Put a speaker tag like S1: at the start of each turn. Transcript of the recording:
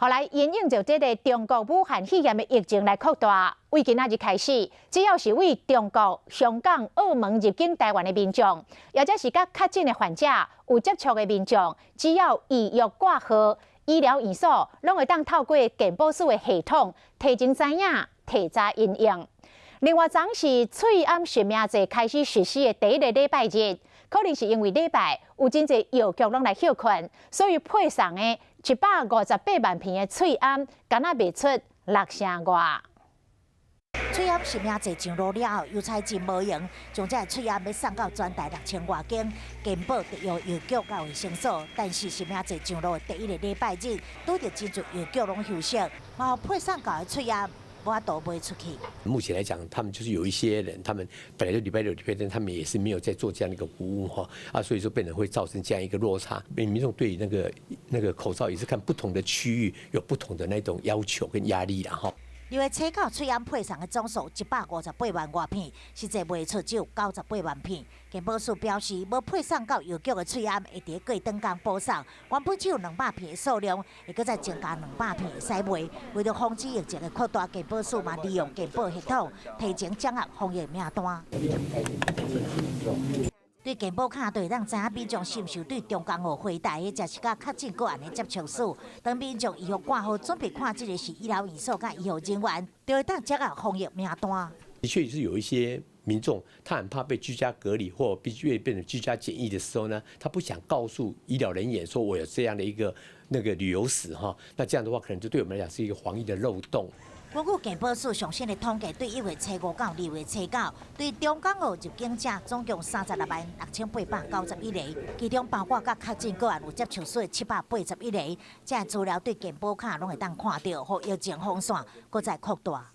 S1: 后来因应着这个中国武汉肺炎的疫情来扩大，为今仔日开始，只要是为中国、香港、澳门入境台湾的民众，或者是甲确诊的患者有接触的民众，只要预约挂号，医疗院所拢会当透过健保署的系统提前知影、提早应用。另外，昨是翠安实名制开始实施的第一个礼拜日，可能是因为礼拜有真侪药局拢来休困，所以配送的158万片的翠安，敢若卖出6000外。
S2: 翠安实名制上路了后，邮差真无用，将这翠安要送到全台6000外间，健保特约邮局到卫生所。但是实名制上路的第一个礼拜日，拄着真侪邮局拢休息，然后配送到的翠安。我都卖出去。
S3: 目前来讲，他们就是有一些人，他们本来就礼拜六、礼拜天，他们也是没有在做这样的一个服务哈啊，所以说变成会造成这样一个落差。民众对那个口罩也是看不同的区域有不同的那种要求跟压力啦哈。
S2: 6月初到翠安配送的总数158万外片，实际卖出只有98万片。健保署表示，无配送到邮局的翠安会伫过长工补送，原本只有200片的数量，会搁再增加200片会使卖。为了防止疫情的扩大，健保署嘛利用健保系统提前掌握防疫名单。对健保卡就会当知影民众是毋是对中港澳回台的，才是甲确诊个案的接触史。当民众预约挂号，准备看这个是医疗院所甲医护人员，就会当掌握防疫名单。
S3: 的确是有一些民众，他很怕被居家隔离或必须变成居家检疫的时候呢，他不想告诉医疗人员说我有这样的一个旅游史哈，那这样的话可能就对我们来讲是一个防疫的漏洞。
S2: 根据健保署上新的统计，对1月初5到2月初9，对中港澳入境者总共36万6891个，其中包括甲确诊个案有接触史781个。这资料对健保卡拢会当看到，互疫情风险搁再扩大。